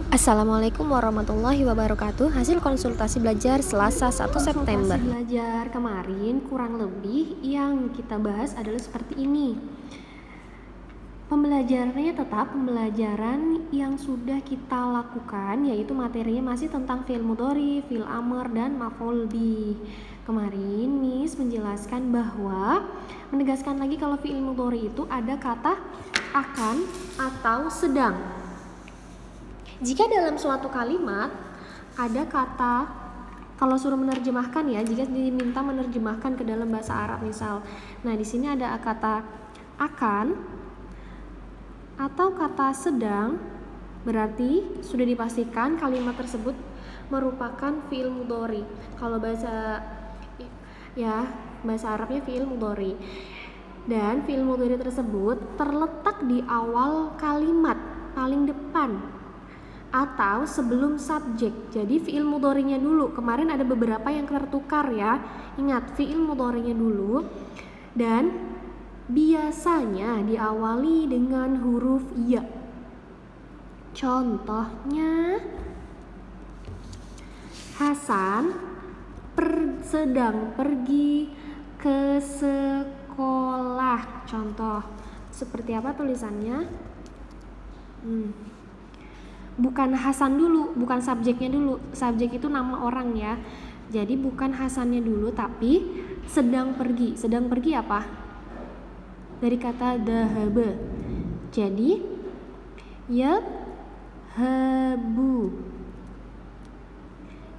Assalamualaikum warahmatullahi wabarakatuh. Hasil konsultasi belajar Selasa 1 September. Konsultasi belajar kemarin kurang lebih yang kita bahas adalah seperti ini. Pembelajarannya tetap pembelajaran yang sudah kita lakukan, yaitu materinya masih tentang fi'il mudhari, fi'il amr, dan maf'ul bih. Kemarin Miss menjelaskan bahwa menegaskan lagi kalau fi'il mudhari itu ada kata akan atau sedang. Jika dalam suatu kalimat ada kata, kalau suruh menerjemahkan ya, jika diminta menerjemahkan ke dalam bahasa Arab misal. Nah, di sini ada kata akan atau kata sedang, berarti sudah dipastikan kalimat tersebut merupakan fi'il mudhari. Kalau bahasa Arabnya fi'il mudhari. Dan fi'il mudhari tersebut terletak di awal kalimat paling depan atau sebelum subjek. Jadi fi'il mudhari'nya dulu. Kemarin ada beberapa yang tertukar ya. Ingat, fi'il mudhari'nya dulu dan biasanya diawali dengan huruf ya. Contohnya, Hasan sedang pergi ke sekolah. Contoh, seperti apa tulisannya? Bukan Hasan dulu, bukan subjeknya dulu. Subjek itu nama orang ya. Jadi bukan Hasannya dulu, tapi sedang pergi. Sedang pergi apa? Dari kata dhahaba. Jadi yadhabu.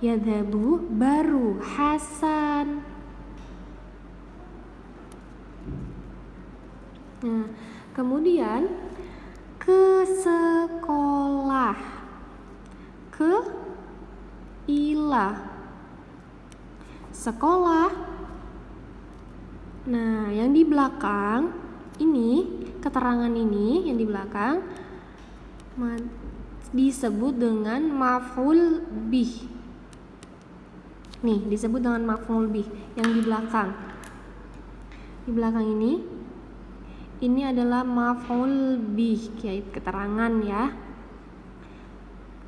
Yadhabu baru Hasan. Nah, kemudian ke sekolah, ke ila sekolah. Nah, yang di belakang ini, keterangan ini yang di belakang disebut dengan maf'ul bih. Nih, disebut dengan maf'ul bih yang di belakang. Di belakang ini adalah maf'ul bih, kayak keterangan ya.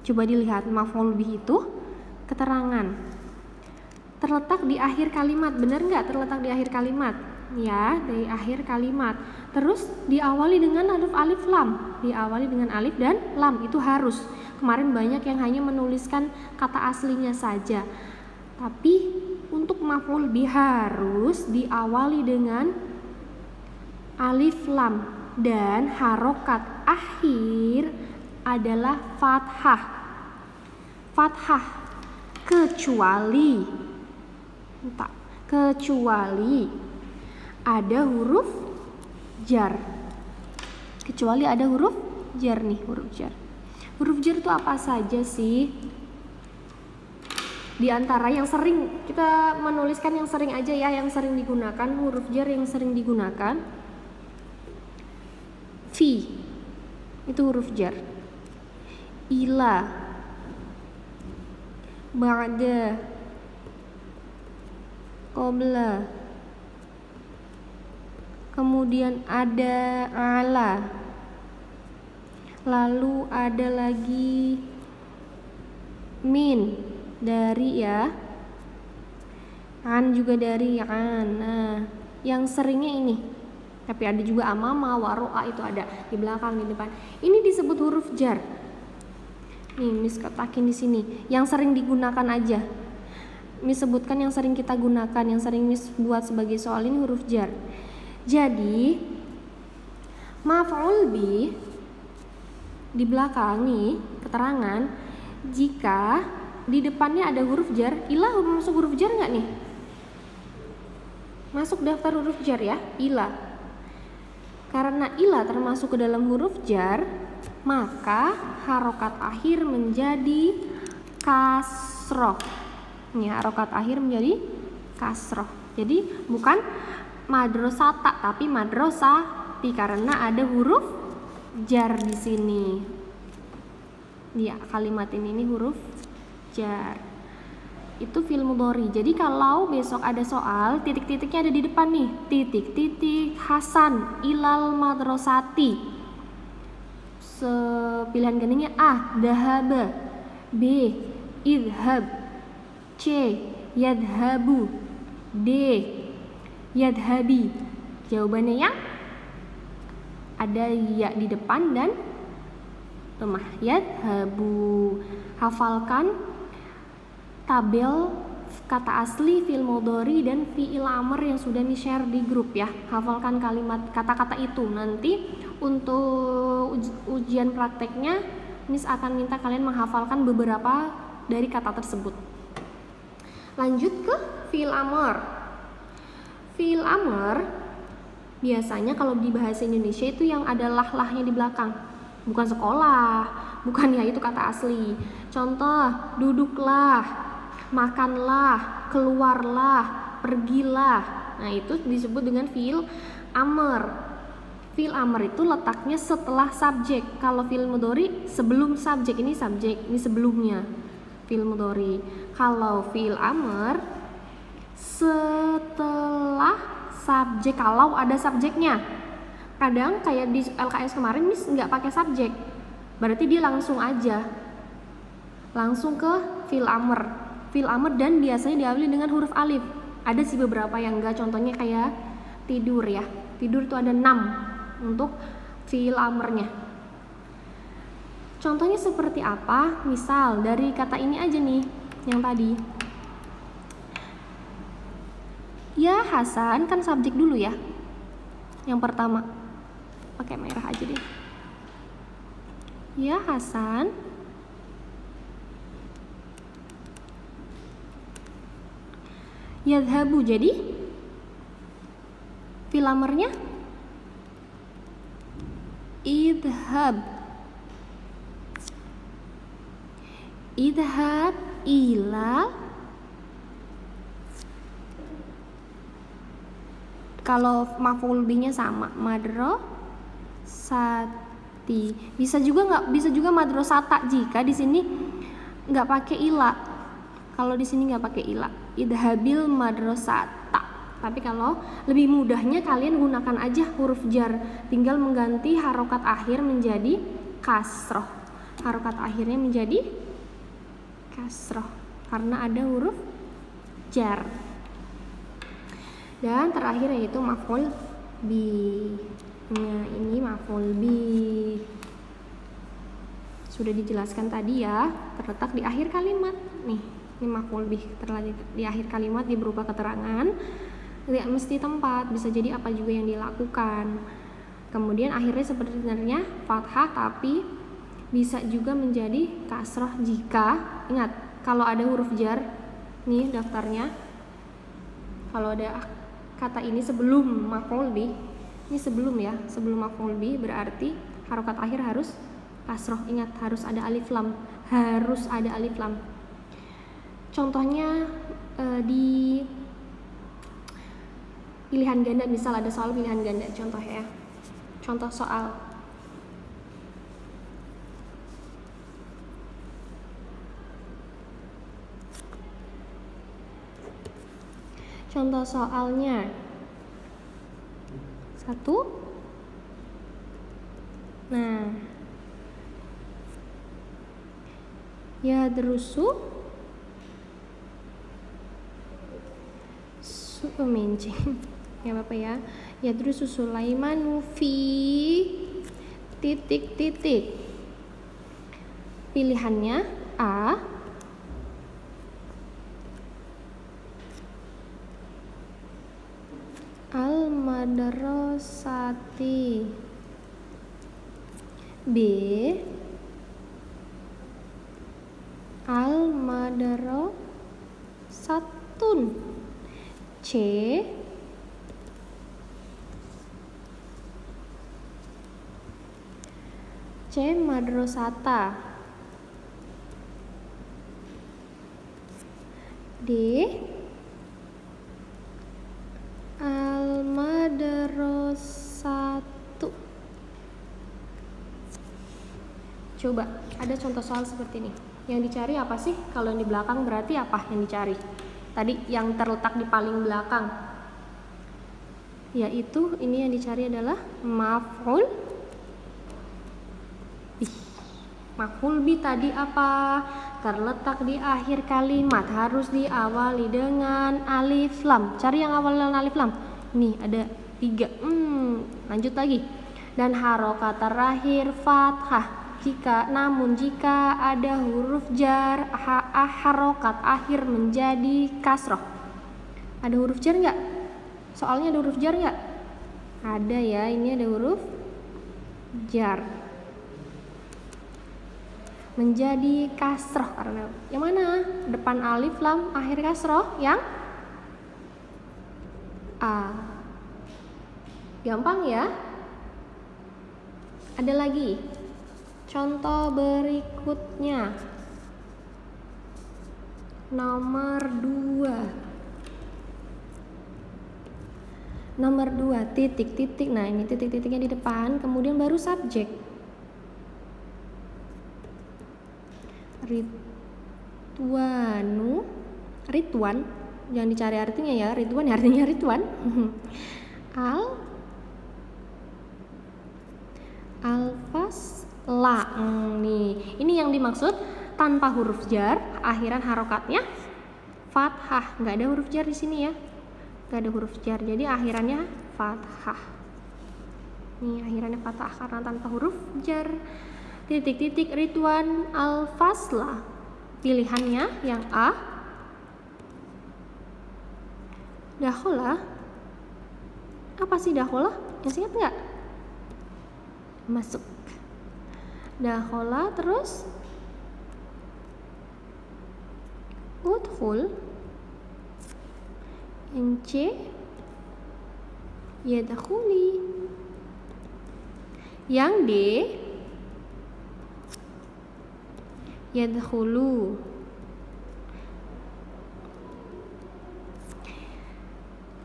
Coba dilihat, maf'ul bih itu keterangan. Terletak di akhir kalimat, benar nggak terletak di akhir kalimat? Ya, di akhir kalimat. Terus diawali dengan alif lam. Diawali dengan alif dan lam, itu harus. Kemarin banyak yang hanya menuliskan kata aslinya saja. Tapi untuk maf'ul bih harus diawali dengan alif lam dan harokat akhir adalah fathah. Fathah kecuali ada huruf jar. Kecuali ada huruf jar nih, huruf jar. Huruf jar itu apa saja sih? Di antara yang sering kita menuliskan, yang sering aja ya, yang sering digunakan, huruf jar yang sering digunakan. Fi itu huruf jar. Ila, ba'da, qabla, kemudian ada ala, lalu ada lagi min, dari ya, an juga dari an. Nah, yang seringnya ini. Tapi ada juga amama, waro'a, itu ada di belakang, di depan. Ini disebut huruf jar. Nih, Miss kotakin di sini. Yang sering digunakan aja. Miss sebutkan yang sering kita gunakan, yang sering Miss buat sebagai soal ini huruf jar. Jadi, maf'ul bih di belakang nih keterangan, jika di depannya ada huruf jar, ilah masuk huruf jar nggak nih? Masuk daftar huruf jar ya, ilah. Karena ilah termasuk ke dalam huruf jar, maka harokat akhir menjadi kasroh. Ini harokat akhir menjadi kasroh. Jadi bukan madrosata tapi madrosati karena ada huruf jar di sini. Ya, kalimat ini huruf jar. Itu fi'il mudhari. Jadi kalau besok ada soal, titik-titiknya ada di depan nih. Titik-titik Hasan ilal madrasati. pilihan gandanya A. Dhahaba, B. Idhab, C. Yadhabu, D. Yadhabi. Jawabannya yang ada ya di depan dan lemah. Yadhabu. Hafalkan tabel kata asli, fi'il mudhari dan fi'il amr yang sudah di-share di grup ya. Hafalkan kalimat kata-kata itu. Nanti untuk ujian prakteknya Miss akan minta kalian menghafalkan beberapa dari kata tersebut. Lanjut ke fi'il amr. Fi'il amr biasanya kalau di bahasa Indonesia itu yang ada lah-lahnya di belakang. Bukan sekolah, bukan ya itu kata asli. Contoh, duduklah, makanlah, keluarlah, pergilah. Nah, itu disebut dengan fi'il amr. Fi'il amr itu letaknya setelah subjek. Kalau fi'il mudhari sebelum subjek, ini subjek, ini sebelumnya. Fi'il mudhari. Kalau fi'il amr setelah subjek kalau ada subjeknya. Kadang kayak di LKS kemarin Miss nggak pakai subjek. Berarti dia langsung aja. Langsung ke fi'il amr. Fi'il amr dan biasanya diawali dengan huruf alif. Ada sih beberapa yang enggak, contohnya kayak tidur ya. Tidur itu ada 6 untuk fi'il amrnya. Contohnya seperti apa? Misal dari kata ini aja nih, yang tadi. Ya Hasan, kan subjek dulu ya. Yang pertama. Pakai merah aja deh. Ya Hasan. Yadhabu, jadi fi'il amrnya idhab. Idhab ila. Kalau maf'ul bihnya sama, madrasati. Bisa juga madrasata jika di sini nggak pakai ila. Kalau di sini nggak pakai ila, idhabil madrasata. Tapi kalau lebih mudahnya kalian gunakan aja huruf jar, tinggal mengganti harokat akhir menjadi kasroh. Harokat akhirnya menjadi kasroh karena ada huruf jar. Dan terakhir yaitu maf'ul bi. Nah, ini maf'ul bi. Sudah dijelaskan tadi ya, terletak di akhir kalimat. Nih, ini maf'ul bi terletak di akhir kalimat, dia berupa keterangan. Tidak mesti tempat, bisa jadi apa juga yang dilakukan. Kemudian akhirnya sebenarnya fathah, tapi bisa juga menjadi kasroh jika, ingat, kalau ada huruf jar, nih daftarnya, kalau ada kata ini sebelum maf'ul bi, ini sebelum ya, sebelum maf'ul bi berarti harokat akhir harus kasroh. Ingat, harus ada alif lam, harus ada alif lam. Contohnya di pilihan ganda, misal ada soal pilihan ganda, contoh ya, contoh soal. Contoh soalnya 1. Nah, yadrusu mencing. Ya Bapak ya. Yadrusu Sulaimanu fi titik-titik. Pilihannya A, al-madrasati, B, al-madrasatun, C, madrasata, D, al-madrasatu. Coba, ada contoh soal seperti ini. Yang dicari apa sih? Kalau yang di belakang berarti apa yang dicari? Tadi yang terletak di paling belakang. Yaitu ini yang dicari adalah maf'ul Maf'ul bih tadi apa? Terletak di akhir kalimat, harus diawali dengan alif lam. Cari yang awal dengan alif lam. Nih ada 3. Lanjut lagi. Dan harokat terakhir fathah. Namun jika ada huruf jar, harokat akhir menjadi kasroh. Ada huruf jar nggak? Soalnya ada huruf jar nggak? Ada ya, ini ada huruf jar. Menjadi kasroh karena yang mana? Depan alif lam, akhir kasroh yang A. Gampang ya? Ada lagi. Contoh berikutnya. Nomor 2, titik-titik. Nah, ini titik-titiknya di depan, kemudian baru subjek. Ridwan, jangan dicari artinya ya. Ridwan ya artinya Ridwan. Al-fasla. Nih, ini yang dimaksud tanpa huruf jar, akhiran harokatnya fathah. Nggak ada huruf jar di sini ya. Nggak ada huruf jar, jadi akhirannya fathah. Nih, akhirannya fathah karena tanpa huruf jar. Titik-titik Ridwan al-fasla. Pilihannya yang A. Dakhola. Apa sih dakhola? Masih ingat nggak? Masuk. Dakhola terus udkhul. Yang C. Yadkhuli. Yang D. Yadkhulu.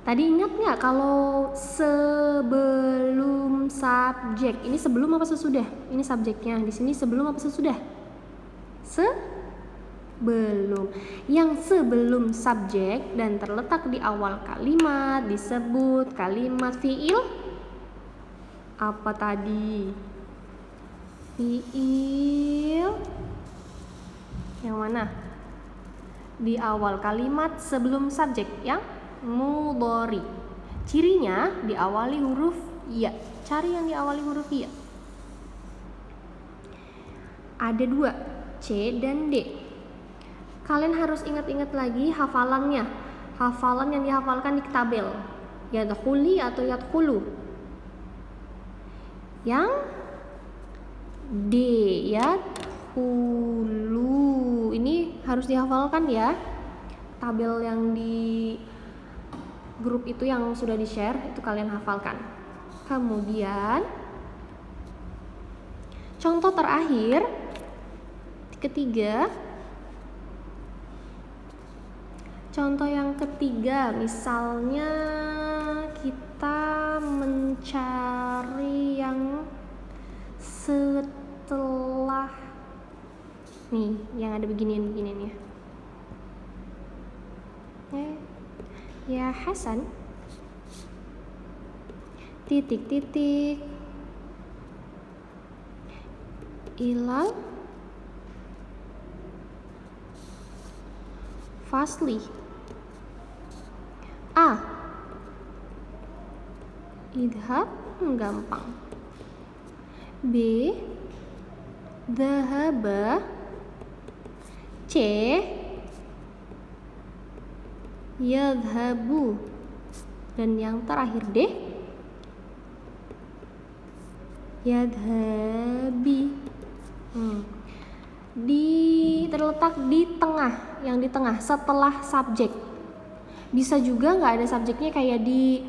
Tadi ingat nggak kalau sebelum subjek? Ini sebelum apa sesudah? Ini subjeknya. Di sini sebelum apa sesudah? Sebelum. Yang sebelum subjek dan terletak di awal kalimat disebut kalimat fi'il apa tadi? Fi'il yang mana? Di awal kalimat sebelum subjek yang mudhari. Cirinya diawali huruf ya. Cari yang diawali huruf ya. Ada 2, C dan D. Kalian harus ingat-ingat lagi hafalannya. Hafalan yang dihafalkan di tabel. Yadkhuli atau yadkhulu. Yang D, yadkhulu. Ini harus dihafalkan ya. Tabel yang di grup itu yang sudah di-share itu kalian hafalkan. Kemudian contoh terakhir ketiga. Contoh yang ketiga, misalnya kita mencari yang setelah nih, yang ada beginian-beginian ya. Ya Hasan, titik-titik, ilal fasli. A. Idhab, gampang. B. Dhahaba. C. Yadhabu. Dan yang terakhir D. Yadhabi. Terletak di tengah, yang di tengah setelah subjek. Bisa juga nggak ada subjeknya kayak di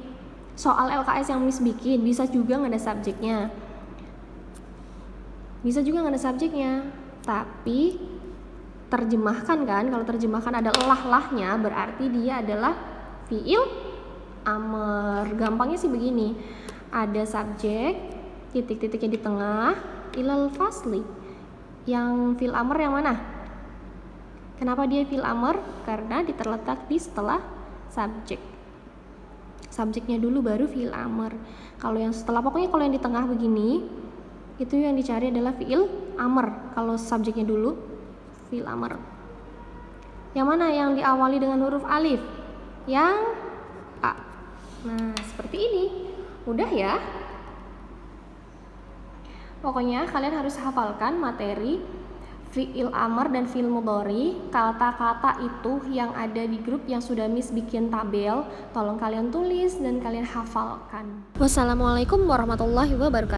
soal LKS yang Miss bikin, bisa juga nggak ada subjeknya. Bisa juga nggak ada subjeknya, tapi terjemahkan kan, kalau terjemahkan ada lah-lahnya berarti dia adalah fi'il amr. Gampangnya sih begini, ada subjek, titik-titiknya di tengah, ilal fasli. Yang fi'il amr yang mana? Kenapa dia fi'il amr? Karena terletak di setelah subjek. Subjeknya dulu baru fi'il amr. Kalau yang setelah, pokoknya kalau yang di tengah begini itu yang dicari adalah fiil amr. Kalau subjeknya dulu fiil amr. Yang mana yang diawali dengan huruf alif? Yang A. Nah, seperti ini. Mudah ya. Pokoknya kalian harus hafalkan materi fiil amr dan fiil mudhari. Kata-kata itu yang ada di grup yang sudah Miss bikin tabel, tolong kalian tulis dan kalian hafalkan. Wassalamualaikum warahmatullahi wabarakatuh.